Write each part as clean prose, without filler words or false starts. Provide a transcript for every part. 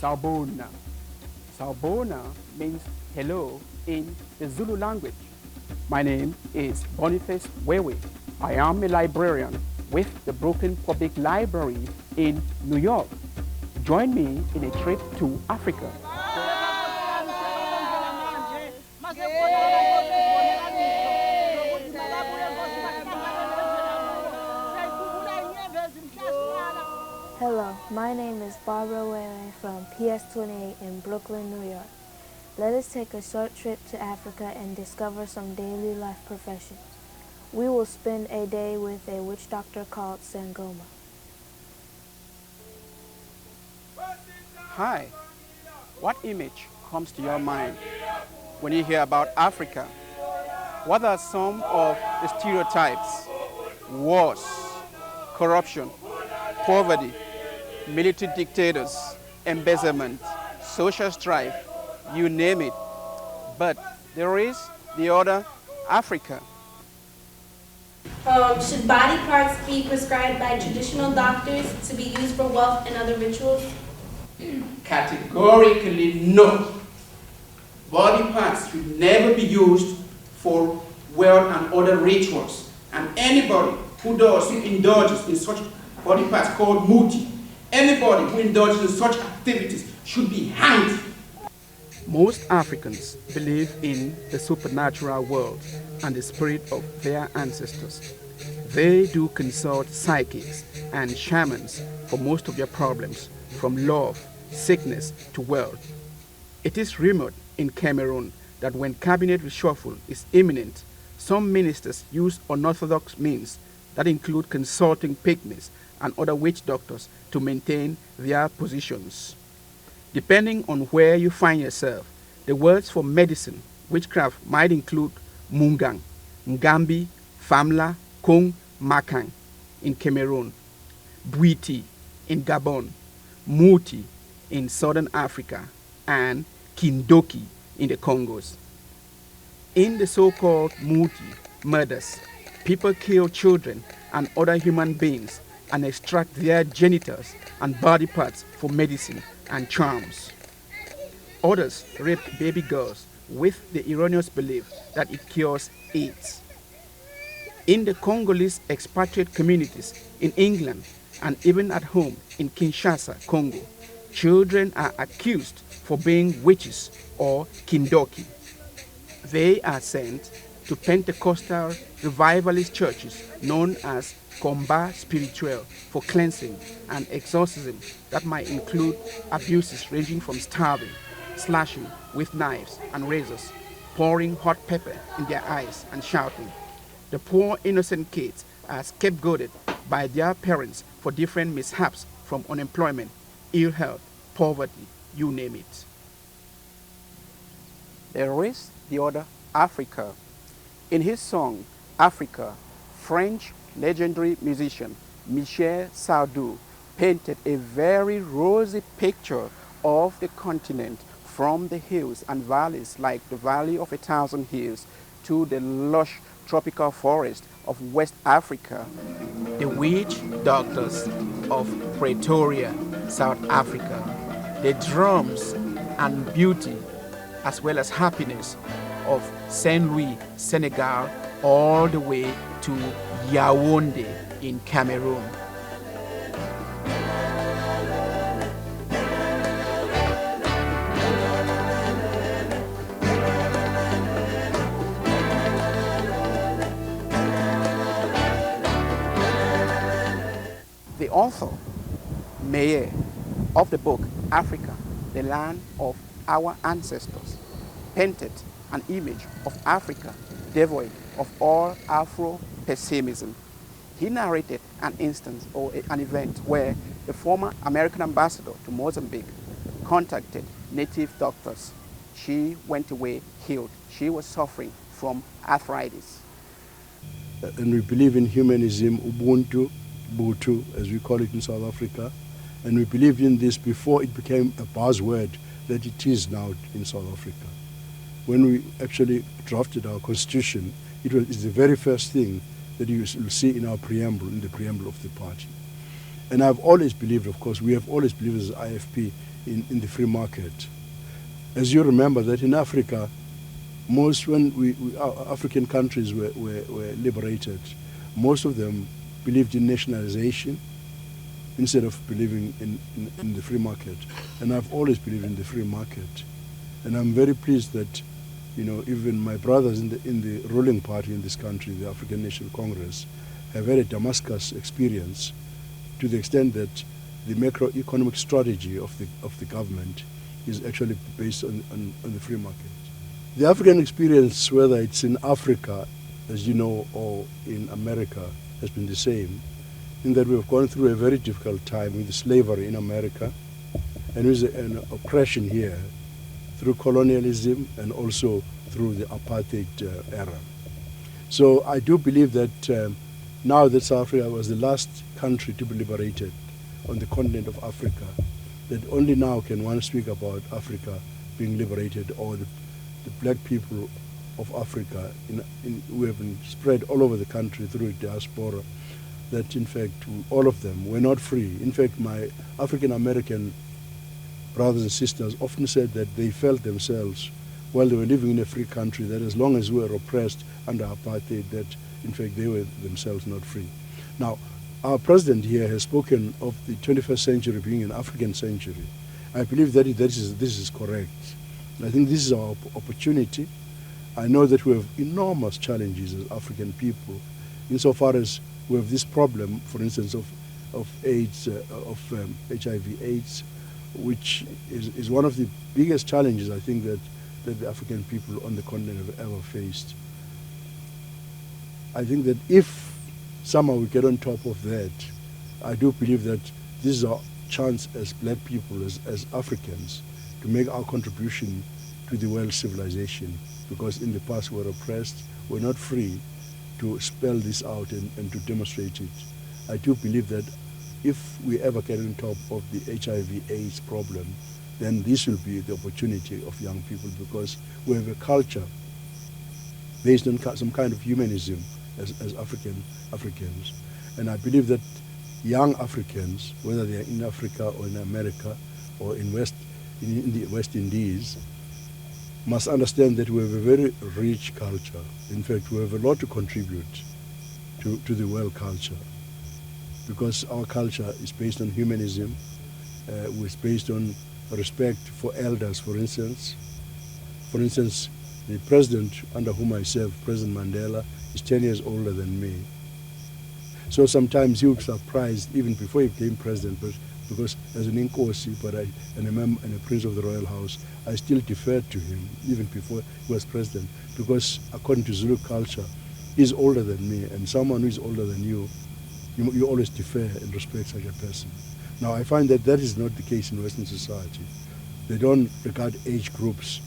Sawubona. Sawubona means hello in the Zulu language. My name is Boniface Wewe. I am a librarian with the Brooklyn Public Library in New York. Join me in a trip to Africa. Hello, my name is Barbara Wewe from PS28 in Brooklyn, New York. Let us take a short trip to Africa and discover some daily life professions. We will spend a day with a witch doctor called Sangoma. Hi, what image comes to your mind when you hear about Africa? What are some of the stereotypes? Wars, corruption, poverty, military dictators, embezzlement, social strife, you name it. But there is the other Africa. Should body parts be prescribed by traditional doctors to be used for wealth and other rituals? Categorically no. Body parts should never be used for wealth and other rituals. And anybody who indulges in such body parts called muti, anybody who indulges in such activities should be hanged. Most Africans believe in the supernatural world and the spirit of their ancestors. They do consult psychics and shamans for most of their problems, from love, sickness to wealth. It is rumored in Cameroon that when cabinet reshuffle is imminent, some ministers use unorthodox means that include consulting pygmies and other witch doctors to maintain their positions. Depending on where you find yourself, the words for medicine, witchcraft might include Mungang, Ngambi, Famla, Kung, Makang in Cameroon, Bwiti in Gabon, Muti in Southern Africa, and Kindoki in the Congos. In the so-called Muti murders, people kill children and other human beings and extract their genitals and body parts for medicine and charms. Others rape baby girls with the erroneous belief that it cures AIDS. In the Congolese expatriate communities in England and even at home in Kinshasa, Congo, children are accused for being witches or kindoki. They are sent to Pentecostal revivalist churches known as combat spirituel for cleansing and exorcism that might include abuses ranging from starving, slashing with knives and razors, pouring hot pepper in their eyes and shouting. The poor innocent kids are scapegoated by their parents for different mishaps from unemployment, ill health, poverty, you name it. There is the other Africa. In his song, Africa, French legendary musician Michel Sardou painted a very rosy picture of the continent from the hills and valleys like the Valley of 1,000 Hills to the lush tropical forest of West Africa. The witch doctors of Pretoria, South Africa, the drums and beauty as well as happiness of Saint Louis, Senegal, all the way to Yaoundé in Cameroon. The author, Meyer, of the book Africa, the Land of Our Ancestors, painted an image of Africa devoid of all Afro-pessimism. He narrated an instance or an event where the former American ambassador to Mozambique contacted native doctors. She went away healed. She was suffering from arthritis. And we believe in humanism, Ubuntu, Butu, as we call it in South Africa. And we believed in this before it became a buzzword that it is now in South Africa. When we actually drafted our constitution, it's the very first thing that you will see in our preamble, in the preamble of the party. And I've always believed, of course, we have always believed as IFP in the free market. As you remember that in Africa, when our African countries were liberated, most of them believed in nationalization instead of believing in the free market. And I've always believed in the free market. And I'm very pleased that, even my brothers in the ruling party in this country, the African National Congress, have had a Damascus experience to the extent that the macroeconomic strategy of the government is actually based on the free market. The African experience, whether it's in Africa, as you know, or in America, has been the same, in that we have gone through a very difficult time with slavery in America and with an oppression here through colonialism and also through the apartheid era. So I do believe that now that South Africa was the last country to be liberated on the continent of Africa, that only now can one speak about Africa being liberated, or the black people of Africa who have been spread all over the country through diaspora, that in fact all of them were not free. In fact, my African American brothers and sisters often said that they felt themselves, while they were living in a free country, that as long as we were oppressed under apartheid, that in fact they were themselves not free. Now, our president here has spoken of the 21st century being an African century. I believe that this is correct. I think this is our opportunity. I know that we have enormous challenges as African people, insofar as we have this problem, for instance, of AIDS, HIV/AIDS, which is one of the biggest challenges I think that the African people on the continent have ever faced. I think that if somehow we get on top of that, I do believe that this is our chance as black people, as Africans, to make our contribution to the world civilization, because in the past we were oppressed, we're not free to spell this out and to demonstrate it. I do believe that if we ever get on top of the HIV/AIDS problem, then this will be the opportunity of young people, because we have a culture based on some kind of humanism as Africans. And I believe that young Africans, whether they are in Africa or in America or in the West Indies, must understand that we have a very rich culture. In fact, we have a lot to contribute to the world culture, because our culture is based on humanism, it's based on respect for elders, for instance. For instance, the president under whom I serve, President Mandela, is 10 years older than me. So sometimes he was surprised even before he became president, but because as an Inkosi and a prince of the royal house, I still deferred to him even before he was president, because according to Zulu culture, he's older than me, and someone who is older than you always defer and respect such a person. Now, I find that is not the case in Western society. They don't regard age groups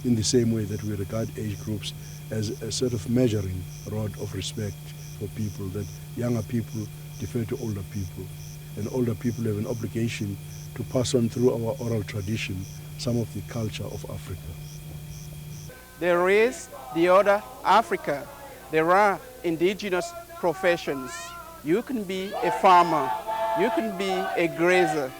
in the same way that we regard age groups as a sort of measuring rod of respect for people, that younger people defer to older people, and older people have an obligation to pass on through our oral tradition some of the culture of Africa. There is the other Africa. There are indigenous professions. You can be a farmer, you can be a grazer,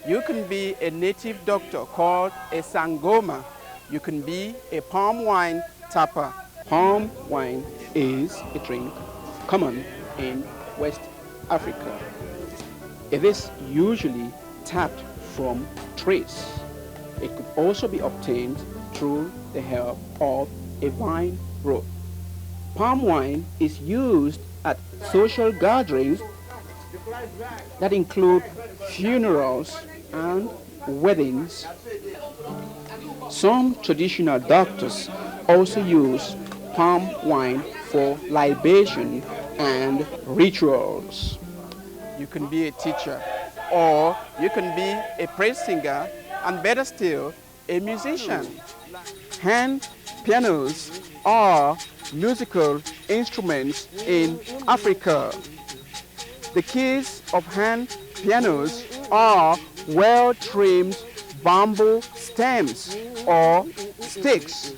you can be a native doctor called a sangoma, you can be a palm wine tapper. Palm wine is a drink common in West Africa. It is usually tapped from trees. It could also be obtained through the help of a vine root. Palm wine is used at social gatherings that include funerals and weddings. Some traditional doctors also use palm wine for libation and rituals. You can be a teacher, or you can be a praise singer, and better still, a musician. Hand pianos are musical instruments in Africa. The keys of hand pianos are well-trimmed bamboo stems or sticks.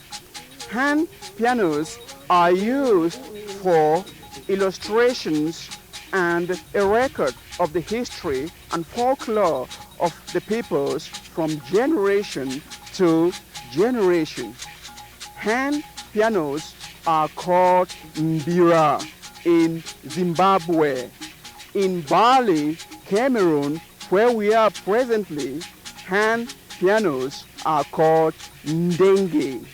Hand pianos are used for illustrations and a record of the history and folklore of the peoples from generation to generation. Hand pianos are called mbira in Zimbabwe. In Bali, Cameroon, where we are presently, hand pianos are called ndenge.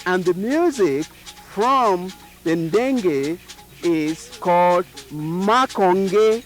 And the music from the ndenge is called makonge.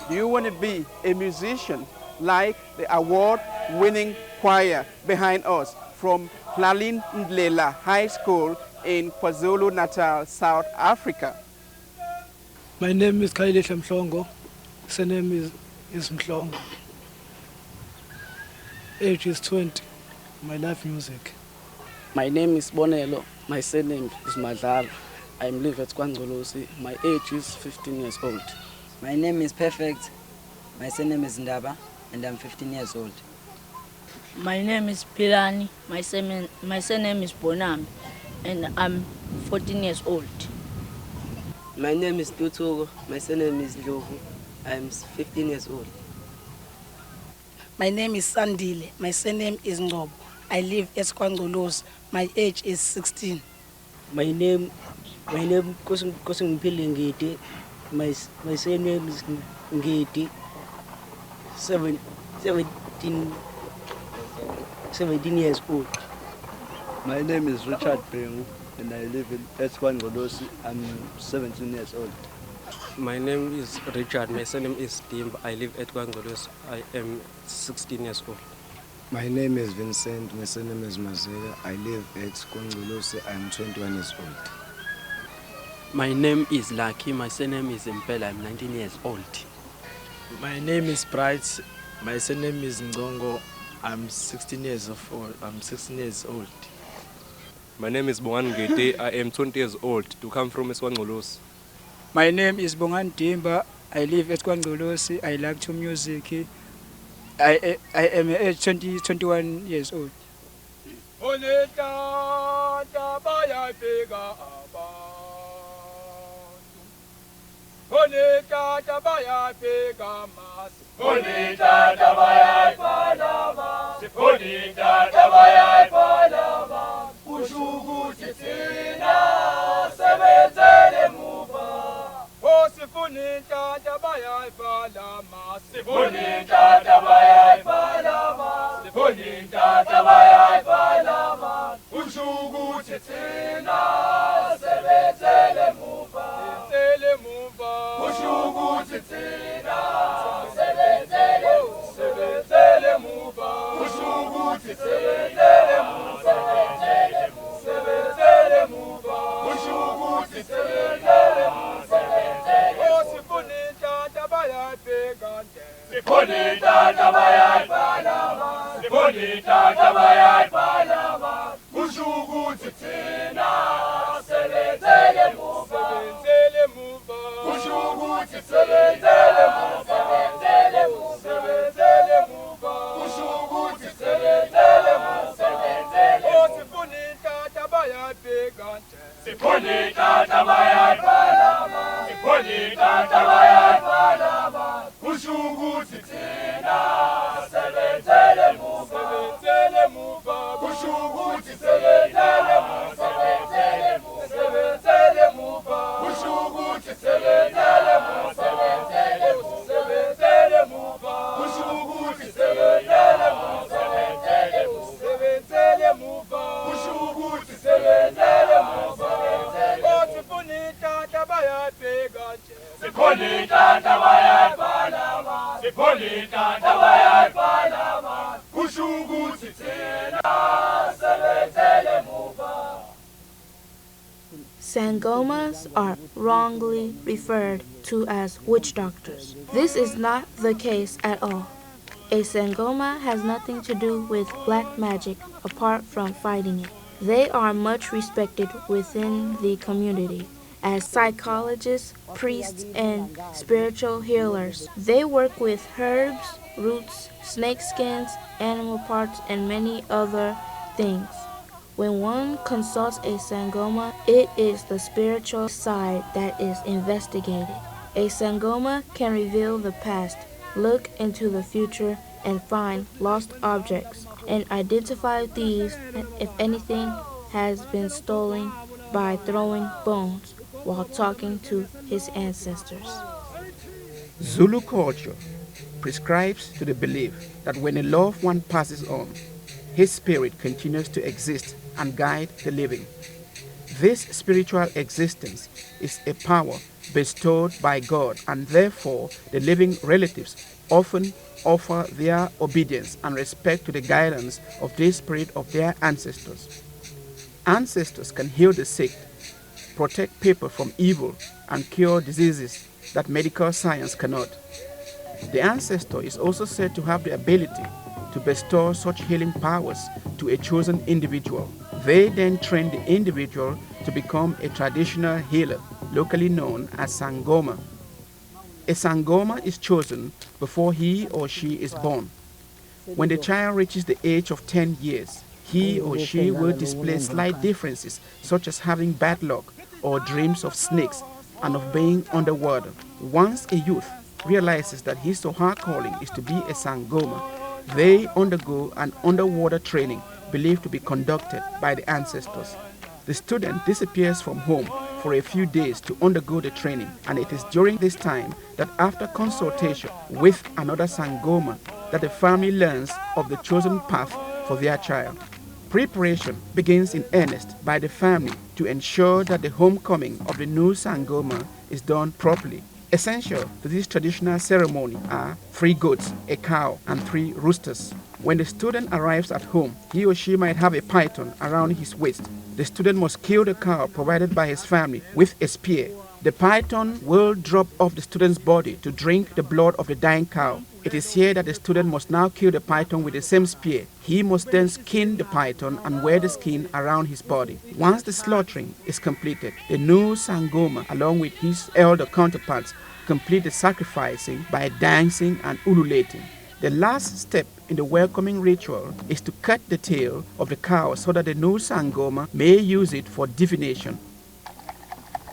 Do you want to be a musician like the award-winning choir behind us from Lalin Ndlela High School in KwaZulu-Natal, South Africa? My name is Khayelehla Mhlongo. Surname is Mhlongo. Age is 20. My life music. My name is Bonelo. My surname is Madlala. I live at Kwangolosi. My age is 15 years old. My name is Perfect. My surname is Ndaba, and I'm 15 years old. My name is Pilani. My surname is Bonam, and I'm 14 years old. My name is Tutugo. My surname is Ndlovu. I'm 15 years old. My name is Sandile. My surname is Ngobo. I live at Kwangolosi. My age is 16. My name Kosingipili Ngiti. My surname is Ngiti. 17 years old. My name is Richard Pengu and I live in Kwangolosi. I'm 17 years old. My name is Richard. My surname is Dimba. I live at Kwangolosi. I am 16 years old. My name is Vincent. My surname is Mazega. I live at Kwangolosi. I'm 21 years old. My name is Lucky. My surname is Impela. I'm 19 years old. My name is Bright. My surname is Ngongo. I'm 16 years old. My name is Bongan Gete. I am 20 years old. To come from Kwangolosi. My name is Bongan Dimba. I live at Kwangolosi. I like to music. I am 21 years old. Bonita tabaya pegamas. Bonita tabaya palamas. Bonita tabaya palamas. Ushugu tisina sebezele muba. Oh, sifunita tabaya palamas. Bonita tabaya palamas. Bonita tabaya palamas. Ushugu tisina sebezele muba. Ushugu titsina sebenzele muba. Ushugu titsele muba. Sebenzele muba. Ushugu titsele muba. Oh, sifunita tabaya pegante. Sifunita tabaya palama. Sifunita tabaya palama. Ushugu titsina sebenzele muba. Sebenzele muba. Ushugu titsele muba. Sebenzele muba. Sebenzele muba. Ushugu titsele muba. Oh, sifunita tabaya pegante. Sifunita tabaya palama. Sifunita tabaya palama. Ushugu titsina sebenzele muba. Sebenzele muba. Ushugu titsele muba. Sebenzele muba. bayabheka nje sipholita tabayayibhala ma sipholita tabayayibhala ma kusho ukuthi thina sebenzele muva. Sangomas are wrongly referred to as witch doctors. This is not the case at all. A Sangoma has nothing to do with black magic apart from fighting it. They are much respected within the community as psychologists, priests, and spiritual healers. They work with herbs, roots, snake skins, animal parts, and many other things. When one consults a Sangoma, it is the spiritual side that is investigated. A Sangoma can reveal the past, look into the future, and find lost objects, and identify thieves if anything has been stolen by throwing bones while talking to his ancestors. Zulu culture prescribes to the belief that when a loved one passes on, his spirit continues to exist and guide the living. This spiritual existence is a power bestowed by God, and therefore the living relatives often offer their obedience and respect to the guidance of the spirit of their ancestors. Ancestors can heal the sick, protect people from evil, and cure diseases that medical science cannot. The ancestor is also said to have the ability to bestow such healing powers to a chosen individual. They then train the individual to become a traditional healer, locally known as Sangoma. A Sangoma is chosen before he or she is born. When the child reaches the age of 10 years, he or she will display slight differences, such as having bad luck or dreams of snakes and of being underwater. Once a youth realizes that his or her calling is to be a Sangoma, they undergo an underwater training believed to be conducted by the ancestors. The student disappears from home for a few days to undergo the training, and it is during this time that after consultation with another Sangoma that the family learns of the chosen path for their child. Preparation begins in earnest by the family to ensure that the homecoming of the new Sangoma is done properly. Essential to this traditional ceremony are 3 goats, a cow, and 3 roosters. When the student arrives at home, he or she might have a python around his waist. The student must kill the cow provided by his family with a spear. The python will drop off the student's body to drink the blood of the dying cow. It is here that the student must now kill the python with the same spear. He must then skin the python and wear the skin around his body. Once the slaughtering is completed, the new Sangoma, along with his elder counterparts, complete the sacrificing by dancing and ululating. The last step in the welcoming ritual is to cut the tail of the cow so that the new Sangoma may use it for divination.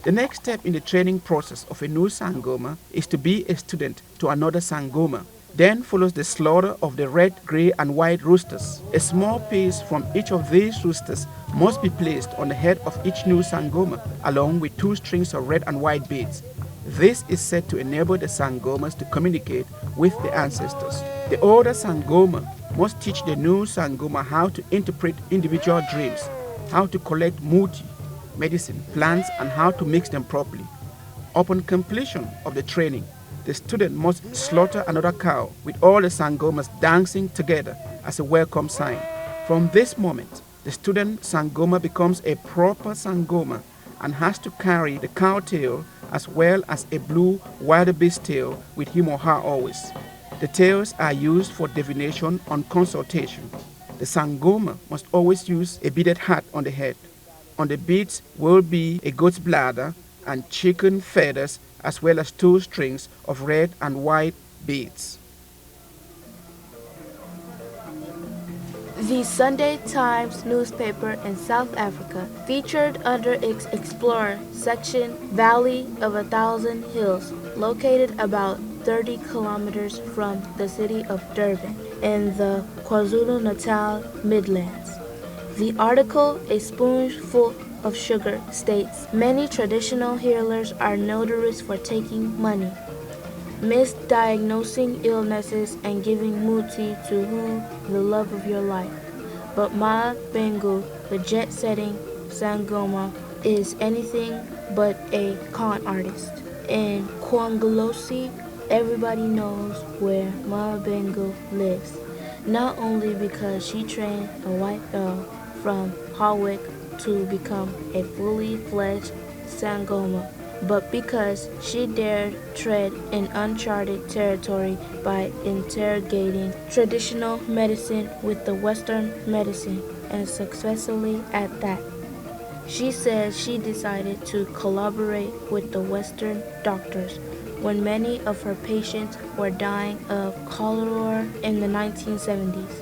The next step in the training process of a new Sangoma is to be a student to another Sangoma. Then follows the slaughter of the red, grey, and white roosters. A small piece from each of these roosters must be placed on the head of each new Sangoma, along with 2 strings of red and white beads. This is said to enable the Sangomas to communicate with the ancestors. The older Sangoma must teach the new Sangoma how to interpret individual dreams, how to collect muti, medicine, plants, and how to mix them properly. Upon completion of the training, the student must slaughter another cow with all the Sangomas dancing together as a welcome sign. From this moment, the student Sangoma becomes a proper Sangoma and has to carry the cow tail as well as a blue wildebeest tail with him or her always. The tails are used for divination on consultation. The Sangoma must always use a beaded hat on the head. On the beads will be a goat's bladder and chicken feathers, as well as 2 strings of red and white beads. The Sunday Times newspaper in South Africa featured under its Explorer section Valley of 1,000 Hills, located about 30 kilometers from the city of Durban in the KwaZulu-Natal Midlands. The article, A Spoonful of Sugar, states, many traditional healers are notorious for taking money, misdiagnosing illnesses, and giving muti to who the love of your life. But Ma Bengu, the jet-setting Sangoma, is anything but a con artist. In Kwangolosi, everybody knows where Mabengu lives, not only because she trained a white girl from Harwick to become a fully fledged Sangoma, but because she dared tread in uncharted territory by interrogating traditional medicine with the Western medicine, and successfully at that. She says she decided to collaborate with the Western doctors when many of her patients were dying of cholera in the 1970s.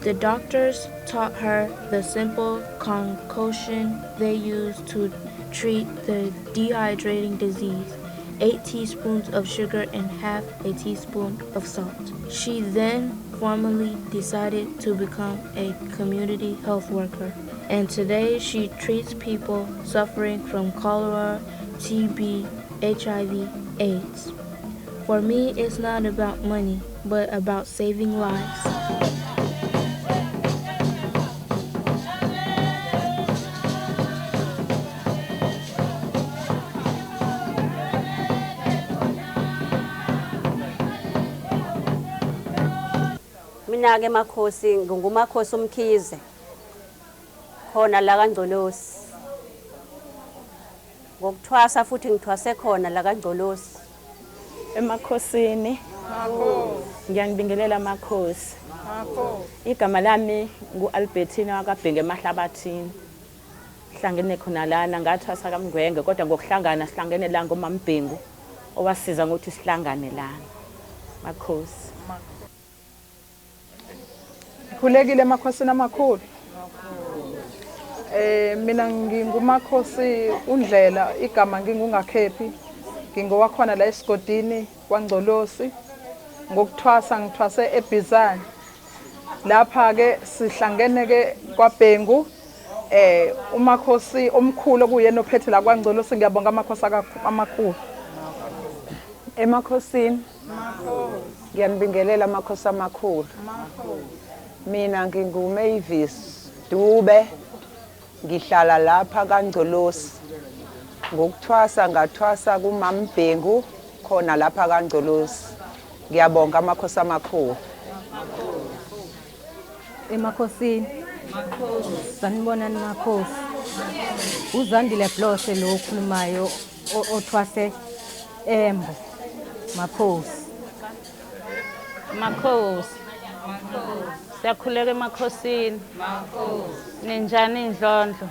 The doctors taught her the simple concoction they use to treat the dehydrating disease: 8 teaspoons of sugar and half a teaspoon of salt. She then formally decided to become a community health worker, and today she treats people suffering from cholera, TB, HIV, AIDS. For me, it's not about money, but about saving lives. Mina-ke makhosi ngumakhosi uMkhize khona la kaNgcolosi. Ngokuthwasa futhi ngithwase khona la kaNgcolosi. Emakhosini ngiyangibingelela amakhosi. Igama lami nguAlbertina wakabhenge emahlabathini. Sihlangene khona lana ngathwasa kaMngwenge, kodwa ngokuhlangana sihlangene la ngoMambhengu owasiza ngokuthi sihlangane lana. Makhosi. Khulekile emakhosini amakhulu. Mina ngingumakhosi uNdlela, igama ngingungakhepi. Ngingowakhona la esigodini kwaNgcolosi. Ngokuthwasa ngithwase eBizana. Lapha ke sihlangene ke kwaBhengu. Umakhosi omkhulu okuyena ophethe la kwaNgcolosi, ngiyabonga amakhosi amakhulu. Emakhosini ngiyanibingelela amakhosi amakhulu. Mina nginguMavis Dube, ngihlala lapha kaNgcolosi. Ngokuthwasa ngathwasa kuMambhengu khona lapha kaNgcolosi. Ngiyabonga amakhosi amakhulu. Emakhosini sanibonani makhosi. Uzandile Blose lo okhulumayo othwase Embo. Makhosi. Makhosi. Siyakhuleka emakhosini. Ninjani indlondlo?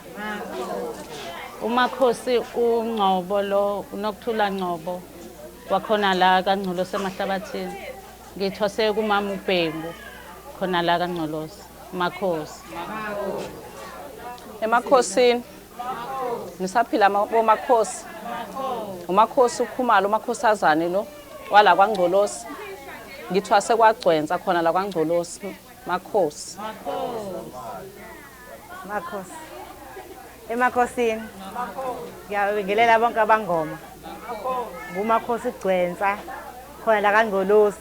Umakhosi uNgcobo lo uNokuthula Ngcobo wakhona la kaNgcolosi emahlabathini. Ngithwase kumama uBhengu khona la kaNgcolosi. Makhosi. Emakhosini nisaphila bomakhosi. Umakhosi uKhumalo, umakhosazane lo wala kwaNgcolosi. Ngithwase kwaGcwensa khona la kwaNgcolosi. Makhosi. Makhosi. Emakhosini ngiyabingelela bonke abangoma. Ngumakhosi uGcwensa khona la kaNgcolosi.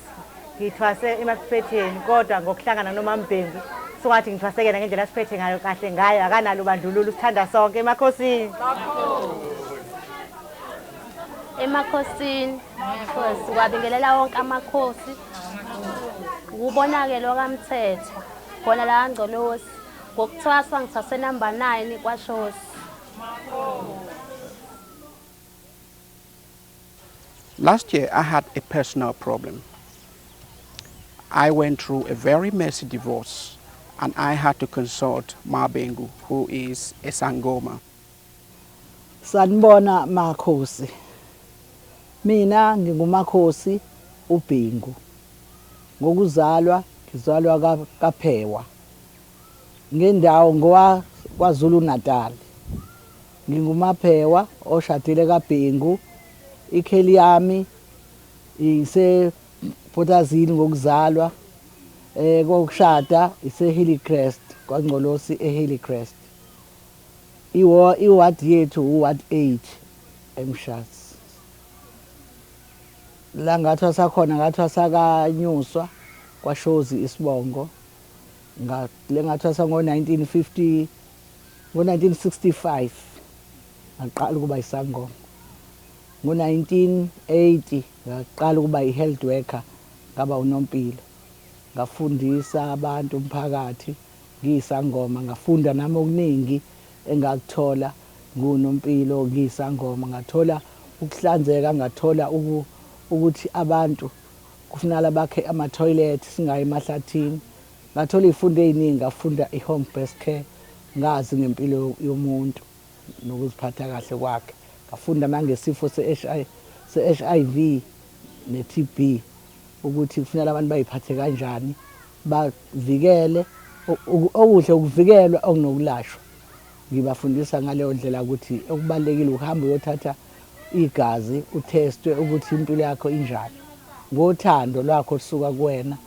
Ngithwase emaphetheni kodwa ngokuhlangana noMambhengu sokuthi ngithwasekena ngendlela siphethe ngayo kahle ngayo, akanalo bandlululo, sithanda sonke emakhosini. Emakhosini siwabingelela wonke amakhosi. Ukubonakala kwaMthetho khona la kaNgcolosi. Ngokuthwasa ngithwase number 9 kwaShosi. Last year, I had a personal problem. I went through a very messy divorce, and I had to consult Mabengu, who is a Sangoma. Sanibona makhosi. Mina ngingumakhosi uBhengu. Ngokuzalwa ngizalwa kaPhewa. Ngendawo kwaZulu Natal. NginguMaphewa oshadile kaBhengu. Ikheli yami ise Potazini ngokuzalwa. Kokushada ise Hillcrest kwaNgcolosi eHillcrest. Iward yethu uward 8 eMshatsi. La ngathwasa khona ngathwasa kaNyuswa kwaShozi Isibongo. Ngathwasa ngo1965. ngaqala ukuba isangoma. Ngo-1980 ngaqala ukuba i-health worker, ngaba unompilo. Ngafundisa abantu umphakathi ngiyisangoma, ngafunda nami okuningi engakuthola ngunompilo ngiyisangoma. Ngathola ukuhlanzeka, ngathola ukuthi abantu kufuneka bakhe ama-toilet singayi emahlathini. Ngathola iy'fundo ey'ningi, ngafunda i-home based care, ngazi ngempilo yomuntu nokuziphatha kahle kwakhe. Ngafunda nangesifo se-HIV ne-TB ukuthi kufuneka abantu bayiphathe kanjani, bavikele okuhle ukuvikelwa okunokulashwa. Ngibafundisa ngaleyo ndlela ukuthi okubalulekile ukuhamba uyothatha igazi uthestwe ukuthi impilo yakho injani. Ngothando lwakho olusuka kuwena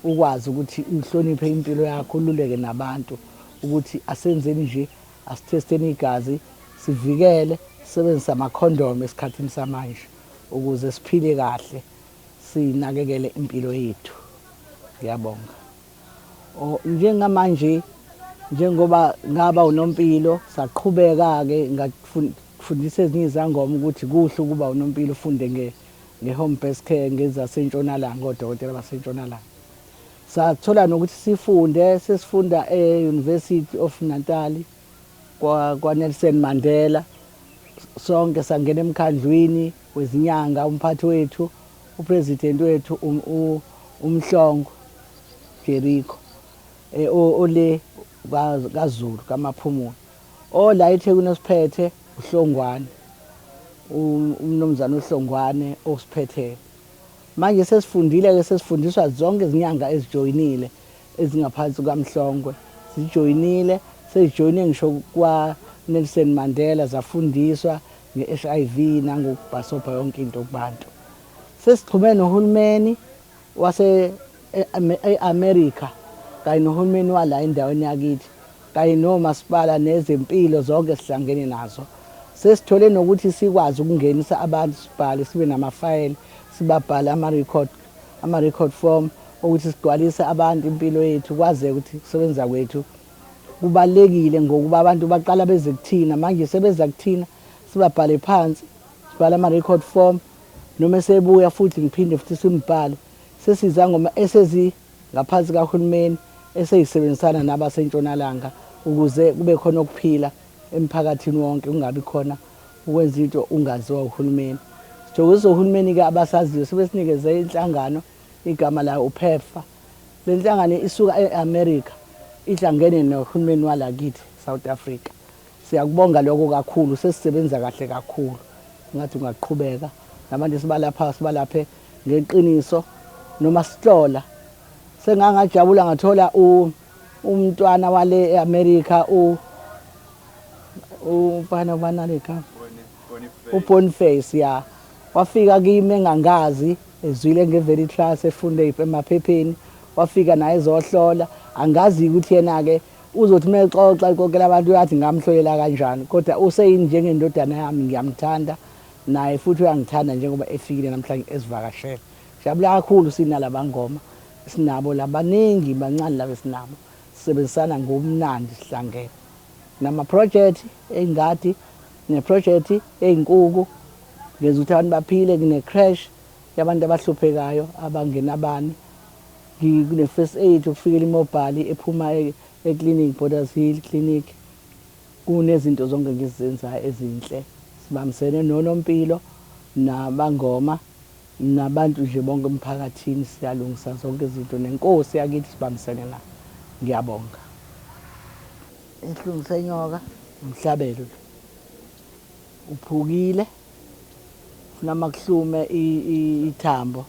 ukwazi ukuthi uhloniphe impilo yakho, ululeke nabantu ukuthi asenzeni nje, asithesteni igazi, sivikele, sisebenzise amakhondomu esikhathini samanje ukuze siphile kahle, sinakekele impilo yethu. Ngiyabonga. Njengamanje njengoba ngaba unompilo saqhubeka-ke ngafundisa ezinye izangoma ukuthi kuhle ukuba unompilo ufunde nge-home based care ngezasentshonalanga, odokotela basentshonalanga. Sathola nokuthi sesifunda e-University of Natal kwa-Nelson Mandela. Sonke sangena emkhandlwini wezinyanga, umphathi wethu, upresident wethu uMhlongo Jericho, ole kaZulu kaMaphumulo. Ola eThekwini osiphethe uHlongwane, umnumzana uHlongwane osiphethe. Manje sesifundile-ke, sesifundiswa zonke izinyanga ezijoyinile ezingaphansi kukaMhlongwe. Sijoyinile, sezijoyine ngisho kwa-Nelson Mandela, zafundiswa nge-HIV nangokubhasobha yonke into kubantu. Sesixhume nohulumeni wase-America kanye nohulumeni wala endaweni yakithi kanye nomasipala nezempilo zonke sihlangene nazo. Sesithole nokuthi sikwazi ukungenisa abantu, sibhale, sibe namafayili, sibabhale ama-record form ukuthi sigcwalise abantu impilo yethu, kwaze ukuthi kusebenza kwethu kubalekile ngokuba abantu baqala beze kuthina. Manje sebeza kuthina sibabhale phansi, sibhale ama-record form, noma esebuya futhi ngiphinde futhi simbhale. Sesizangoma esezi ngaphansi kahulumeni eseyisebenzisana nabasentshonalanga ukuze kube khona ukuphila emphakathini wonke, kungabi khona ukwenza into ungaziwa uhulumeni. Sijokisa uhulumeni-ke abasaziyo sebesinikeze inhlangano igama layo uPEPFAR. Le nhlangano isuka e-America, ihlangene nohulumeni walakithi South Africa. Siyakubonga lokho kakhulu, sesisebenza kahle kakhulu. Ngathi ungaqhubeka nabantu sibalaphe ngeqiniso noma sihlola. Sengangajabula ngathola umntwana wale e-America umfana ubanaleka uBoniface, ya wafika kimi engangazi, ezwile ngeVeritas, efunde emaphepheni, wafika naye ezohlola. Angazi ukuthi yena-ke uzothi mexoxa ikokela abantu uyathi ngamhlolela kanjani, kodwa useyini njengendodana yami, ngiyamthanda naye futhi uyangithanda njengoba efikile namhlanje esivakashele. Jabula kakhulu sinalabangoma sinabo labaningi bancane laba sinabo, sisebenzisana ngomnandi sihlangene. Nama-project ey'ngadi ne-project ey'nkuku ngenza ukuthi abantu baphile, kune-crash yabantu abahluphekayo abangenabani, kune-first aid ukufikela imobile ephuma e-clinic, Borders Hill Clinic. Kunezinto zonke ngizenzayo ezinhle, sibambisene nonompilo nabangoma nabantu nje bonke emphakathini, siyalungisa zonke izinto nenkosi yakithi sibambisene nayo. Ngiyabonga. Inhlungu senyoka umhlabelo uphukile, noma kuhlume ithambo.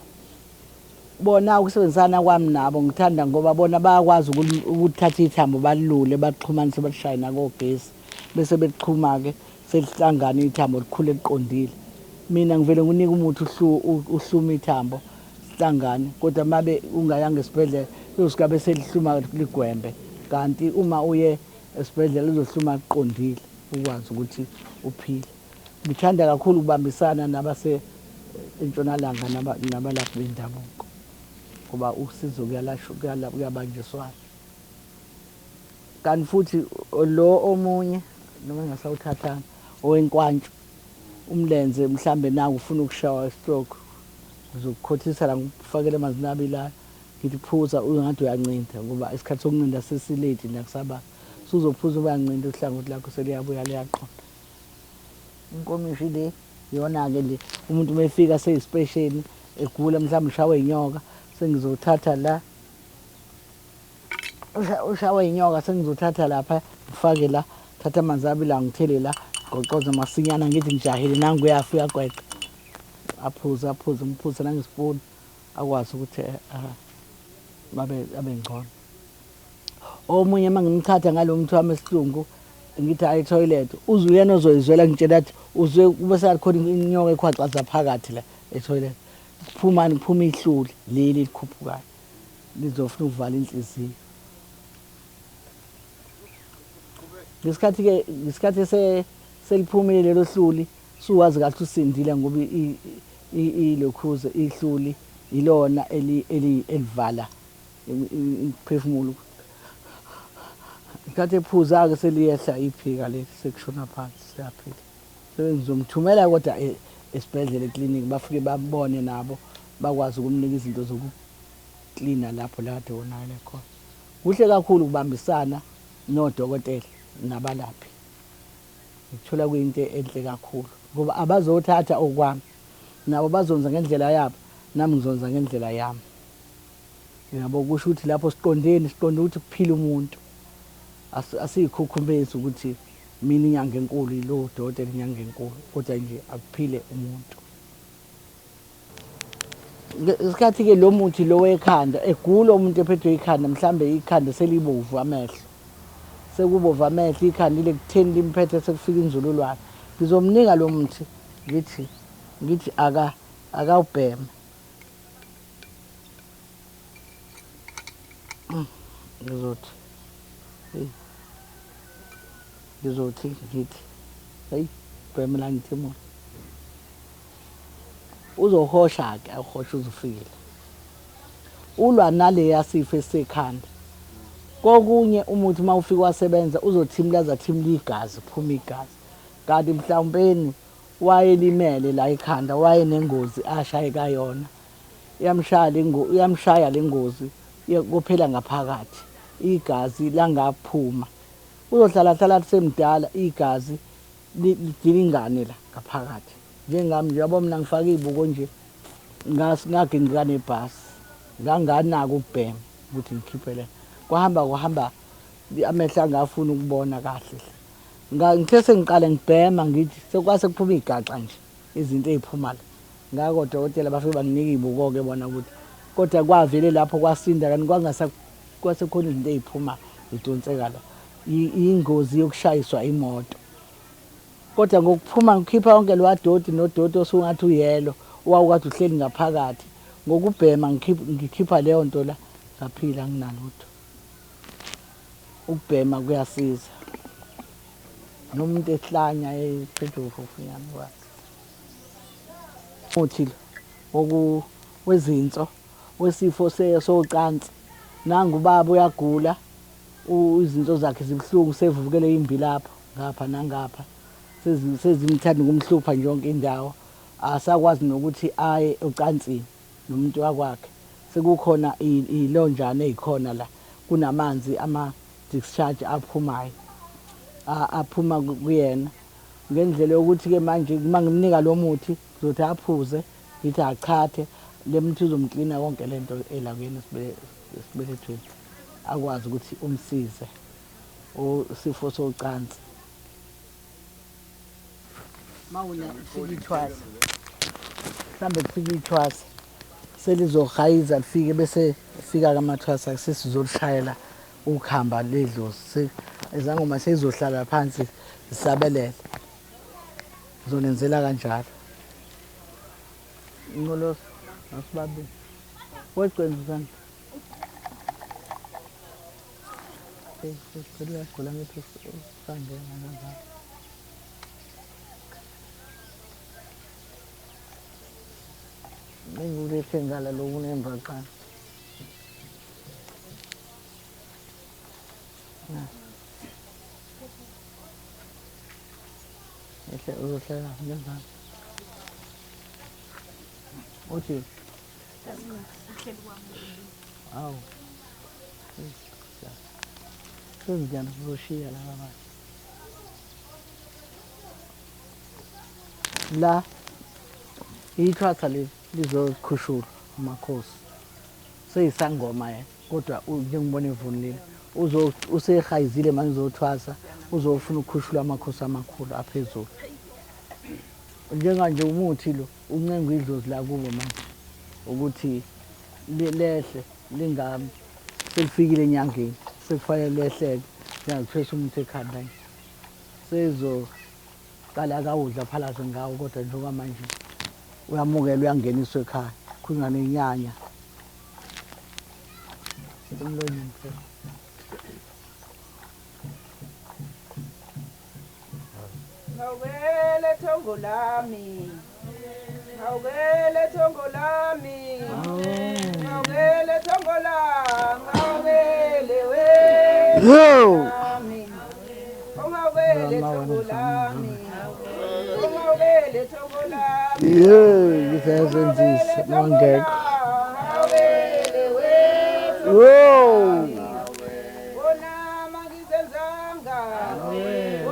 Bona ukusebenzisana kwami nabo ngithanda ngoba bona bayakwazi ukuthatha ithambo balilule, baxhumanise, balishaye nakogesi, bese bexhuma-ke selihlangana ithambo likhule liqondile. Mina ngivele nginika umuthi uhluma ithambo sihlangane, kodwa mabe ungayanga esibhedlela uzosikabe selihluma ligwembe, kanti uma uye esibhedlela uzohluma liqondile ukwazi ukuthi uphile. Ngithanda kakhulu ukubambisana nabase entshonalanga nabalaphi bendabuko ngoba usizo kuyabanjiswana. Kanti futhi lo omunye noma ngasawuthathanga owenkwantshu umlenze mhlambe naku ufuna ukushawa stroke ngizokukhothisa la ngifakele amanzi nabilayo ngithi phuza ungathi uyancinda ngoba isikhathi sokuncinda sesilate nakusaba suzophuza uyancinda uhlangothi lakho seliyabuya liyaqonda inkomishi le yona ke le umuntu mefika seyisipesheni egula mhlawumbe ushawe inyoka sengizothatha la ushawe inyoka sengizothatha lapha ngifake la thatha amanzi abila ngithele la goqoza masinyana ngithi ngijahile nangu uyafika gweqa aphuza umphuza nangespoon akwazi ukuthi abe ngcono omunye mangimthatha ngalo muntu wami esilungu ngithi ayi toilet uzuyena ozoyizwela ngitshela athi uzwe kube sekukhona inyoka ekhwacaza phakathi la etoilet kuphuma ihluli leli likhuphukayo lizofuna ukuvala inhliziyo ngesikhathi seliphumile lelo hluli suwazi kahle usindile ngoba ilokhuze ihluli ilona elivala imphefumulo ngesikhathi ephuza ke seliyehla iphika leli sekushona phansi siyaphila sebengizomthumela kodwa esibhedlela eklinikhi bafike babone nabo bakwazi ukumnika izinto zokuklina lapho la kade wonakele khona kuhle kakhulu ukubambisana nodokotela nabalaphi ngithola kuyinto enhle kakhulu ngoba abazothatha okwami nabo bazonza ngendlela yabo nami ngizonza ngendlela yami yabo kusho ukuthi lapho siqonde ukuthi kuphila umuntu asiyikhukhumbezi ukuthi mina inyanga enkulu lo dokotela inyanga enkulu kodwa nje akuphile umuntu isikhathi ke lo muthi lo wekhanda egula umuntu ephethwe ikhanda mhlambe ikhanda selibovu amehlo sekubova amehlo ikhanda ile kutheni limphethe sekufika inzululwane ngizomnika lo muthi ngithi akawubhema ngizothi ngithi hayi bhemela ngithi mo uzohosha ke awuhosha uzofikile ulwa nale yasifo esekhanda kokunye umuthi mawufika wasebenza uzothimlaza thimla igazi phuma igazi kanti mhlawumpeni wayelimele la ekhanda waye nengozi ashayeka yona iyamshaya lengozi kuphela ngaphakathi igazi langaphuma uzohlala semdala igazi lidilingane la ngaphakathi njengami nje yabo mina ngifaka izibuko nje ngake ngikanebhasi nganganaka ukubhema ukuthi ngikhiphele kwahamba amehla ngafuna ukubona kahle ngithe sengiqala ngibhema ngithi sekwase kuphuma igaxa nje izinto eziphuma la ngako dokotela bafike banginika izibuko ke bona ukuthi kodwa kwavele lapho kwasinda kanti kwasekhona izinto eziphuma idonseka la ingozi yokushayiswa imoto kodwa ngokuphuma ngikhipha yonke lwadoti nodoti osungathi uyelo owawukade uhleli ngaphakathi ngokubhema ngikhipha leyo nto la ngaphila nginalutho ukubhema kuyasiza nomuntu ehlanya ephethwe ufufunyana wakhe uthi wezinso wesifo socansi nangu baba uyagula izinto zakhe zibhlungu sevukele imbi lapho ngapha nangapha sezimthanda ukumhlupha nje yonke indawo asakwazi nokuthi aye ocansini nomuntu wakwakhe sekukhona ilonjana ezikhona la kunamanzi ama-discharge aphumayo aphuma kuyena ngendlela yokuthi ke manje mangimnika lo muthi uzothi aphuze ngithi achathe le muthi uzomklina konke lento elakuyena esibelethweni akwazi ukuthi umsize osifo socansi mawuna sikithwasa mhlambe kufika ithwasa selizohayiza lifike bese fika kamathwasa sesizolishayela ukuhamba ledlozi ezangoma sezizohlala phansi zisabelele zonenzela kanjalo Ngolosi asibabe weqenzani sicela gula ngiphi sangena ngapha Bengulethe ngala lokunemva qala uzohlela ngenzani uthi awu senzijana uzoshiya laba manje la ithwatha lizokhushula amakhosi seyisangoma kodwa njengibona evunulile usehayizile manje uzothwasa uzofuna ukukhushula amakhosi amakhulu aphezulu njenganje umuthi lo uncenga idlozi la kubo manje ukuthi lehle lingami selifikile enyangeni sekufanele lehleke njengakuthwesa umuntu ekhanda sezo qala kawudla phalaze ngawo kodwa njengoba manje uyamukela uyangeniswa ekhaya khuluma nenyanya emlonyeni Ngawele thongo lami Ngawele thongo lami Ngawele thongo lami Ngawele we Ngawele thongo lami Ngawele thongo lami ngizenzisa mangekho Ngawele we Wona magizenzanga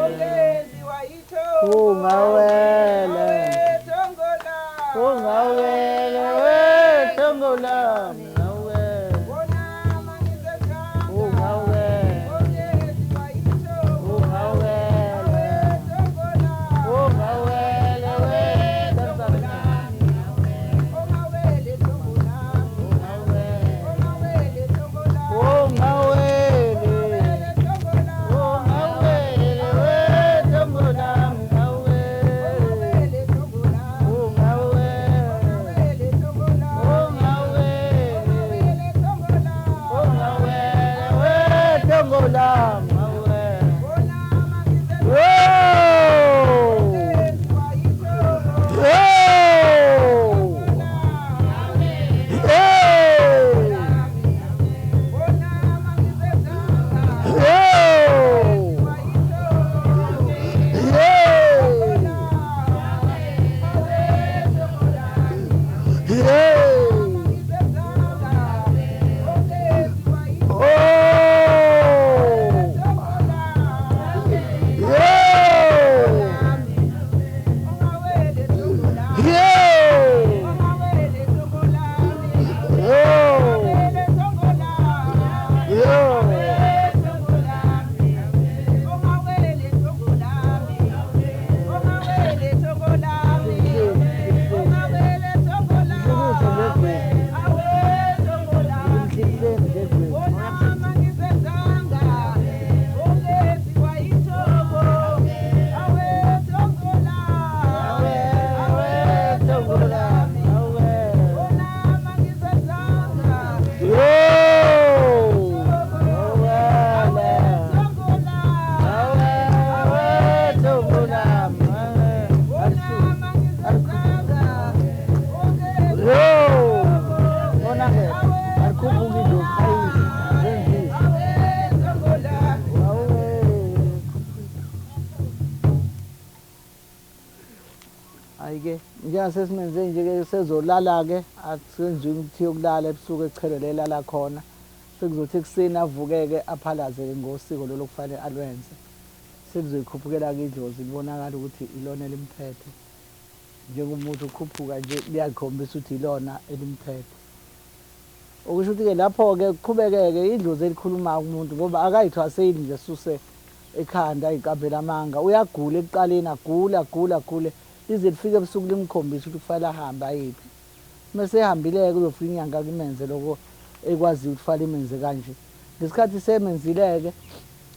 Ongenziwa yitho ungawele ungawele we thongo lami ayike njenga sesimenze nje sezolala ke asenze ukuthi yokulala ebusuku echelele la khona sekuzothi ekseni avukeke aphalaze ngosiko lo lokufanele alwenze sekuzoyikhuphukela ke idlozi libonakala ukuthi ilona elimphethe njengomuntu ukhuphuka nje liyakhombisa ukuthi ilona elimphethe okusho ukuthi ke lapho ke kuqhubekeke idlozi elikhuluma umuntu ngoba akayithwaseli nje suse ekhanda iqabhela amanga uyagula ekuqaleni agula lize lifike ebusuku limkhombisa ukuthi kufanele ahambe ayiphi mase ehambile kuzofika inyanga kumenze lokho ekwazi ukufala imenze kanje ngesikhathi semenzileke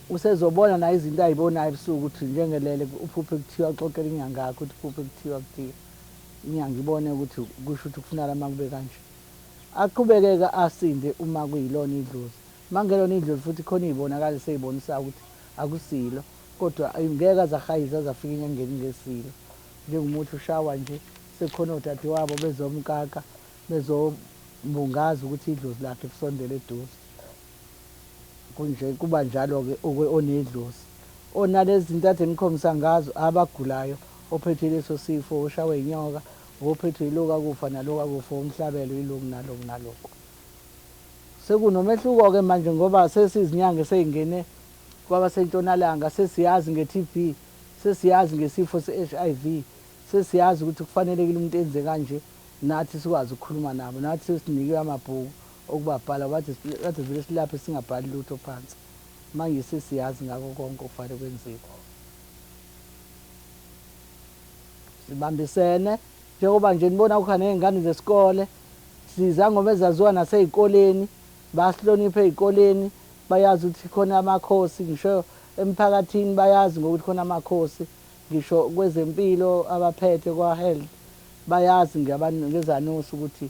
usezobona na izinto ayibonayo ebusuku ukuthi njengelele uphuphe kuthiwa xoxela inyanga yakho ukuthi uphuphe kuthiwa kuthini inyanga ibone ukuthi kusho ukuthi kufunala makube kanje aqhubekeka asinde uma kuyilona idlozi mangelona idlozi futhi khona ibonakala seyibonisa ukuthi akusilo kodwa ingeke azahayiza zafika inyangeni ngesilo njengomuntu ushawa nje sekhona odade wabo bezomkaka bezombungaza ukuthi idlozi lakhe kusondele eduze kunje kuba njalo ke onedlozi onalezi zinto ade nikhombisa ngazo abagulayo ophethwe leso sifo ushawe inyoka ophethwe iloku akufa naloku akufa umhlabelo iloku naloku naloku. Sekunomehluko ke manje ngoba sesizinyanga seyingene kwabasentshonalanga sesiyazi nge-TB, sesiyazi ngesifo se-HIV, sesiyazi ukuthi kufanelekile umuntu enze kanje, nathi sikwazi ukukhuluma nabo, nathi sesinikiwe amabhuku okubabhala bathi vele silaphe singabhali lutho phansi. Manje sesiyazi ngako konke okufanele kwenziwe. Sibambisene njengoba nje nibona ukhona nezingane zesikole siza ngoba ezaziwa nasezikoleni basihloniphe ezikoleni bayazi ukuthi khona amakhosi ngisho emphakathini bayazi ngokuthi khona amakhosi ngisho kwezempilo abaphethe kwa health bayazi ngezanosi ukuthi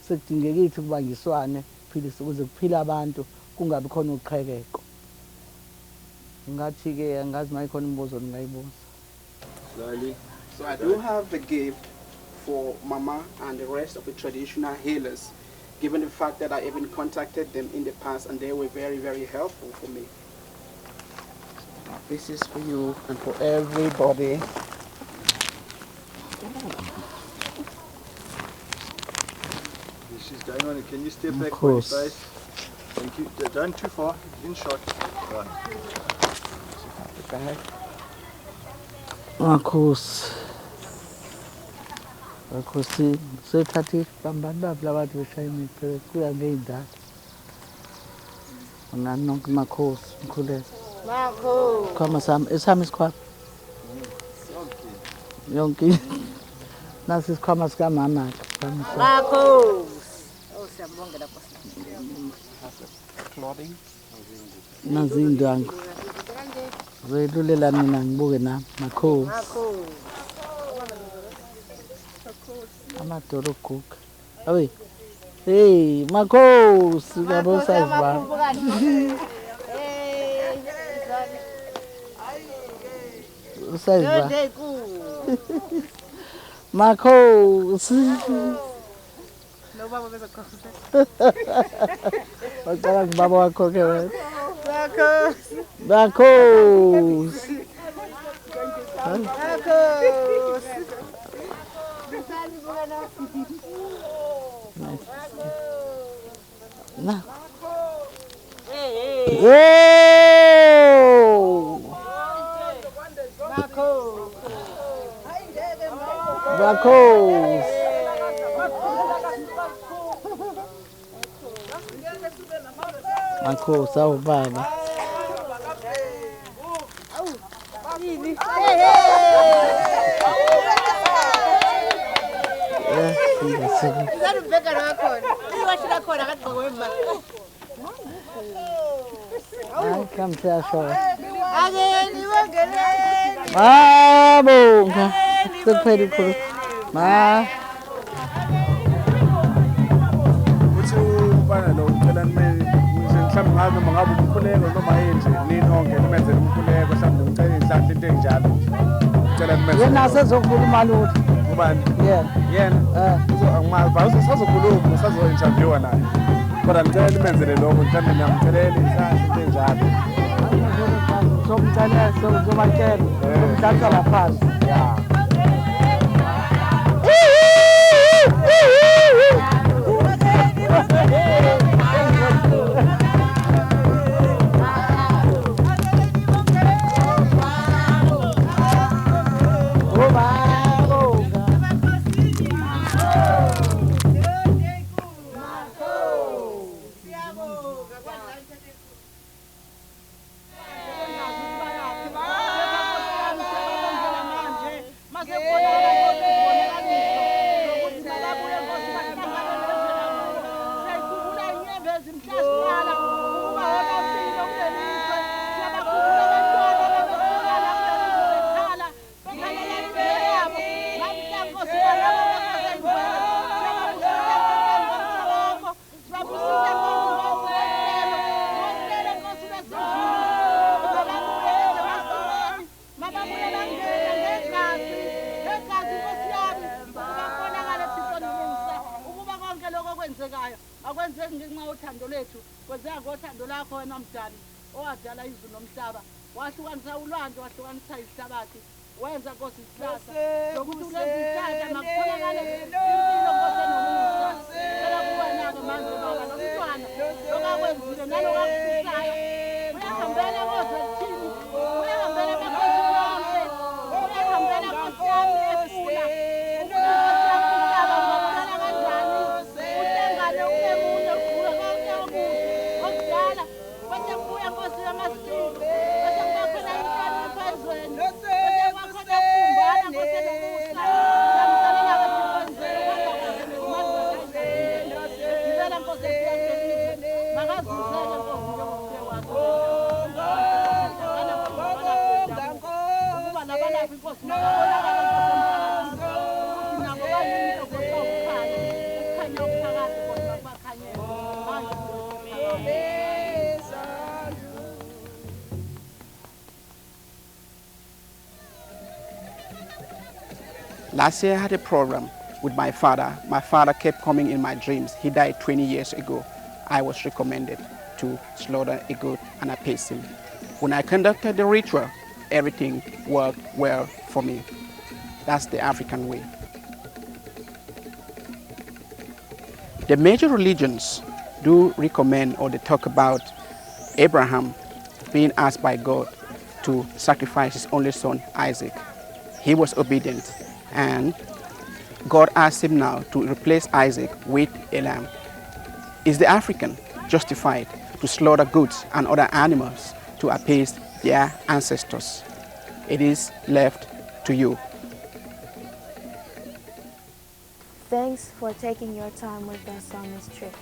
sekudingekile ukubangiswane philisa ukuze kuphila abantu kungabi khona uqhekeko. Ngathi ke angazi mayikhona imibuzo ningayibuza. So I do have a gift for Mama and the rest of the traditional healers, given the fact that I even contacted them in the past and they were very, very helpful for me. This is for you and for everybody. She's going on. Can you step back, course. please? Thank you. Don't too far. In shot. Right. Marcos. Marcosi, so tati pambanda blavat vishaymi kuya ngeinda. Ngano Marcos, mkhule. Marcos. Kama sam iskwa. Yonke. Nasi iskwa ska mama. Marcos. Oh, siyabonga lapho. Clothing. Nazindangu. Zoyilulela mina ngibuke nami Marcos. Amadolo cook. Awe. Hey, Marcos, ngabo sayiva. Sayiva. Marcos. No baba bezokhosela. Bacala ngibaba wakho ke wena. Marcos. Marcos. Marcos. Na. Hey. Oh! Marcos. Marcos. Marcos, awu baba. Come to our show. Babonga. Sekuphela ikhulu. Ma. Uthi ubana lo ucela mhlawumbe ngabe mangabe umkhuleko noma yini ninonke nimenzele umkhuleko mhlawumbe ucela inhlanhla into enjalo. Ucela nimenzele. Yena sezokhuluma lutho. Ubani? Yena. Angimazi bawuze sazokhuluma sazo-interviewa naye. Kodwa ngicela nimenzele lokho mhlawumbe niyamcelela inhlanhla into enjalo. Somcela sobatshela. Somdlala laphansi. Yeah. akwenzeki ngenxa yothando lethu kwenzeka ngothando lakho wena mdali owadala izulu nomhlaba wahlukanisa ulwandle wahlukanisa ihlabathi wenza Nkosi isihlahla lokuthi kulezi zihlahla makutholakale impilo Nkosi enomusa phela kuwena-ke manje baba nomntwana lokakwenzile nalokakufihlayo uyahambela kozethini uyahambela amakhosi wonke uyahambela Nkosi yami efula Last year I had a problem with my father. My father kept coming in my dreams. He died 20 years ago. I was recommended to slaughter a goat and appease him. When I conducted the ritual, everything worked well for me. That's the African way. The major religions do recommend or they talk about Abraham being asked by God to sacrifice his only son, Isaac. He was obedient, and God asked him now to replace Isaac with a lamb. Is the African justified to slaughter goats and other animals to appease their ancestors? It is left to you. Thanks for taking your time with us on this trip.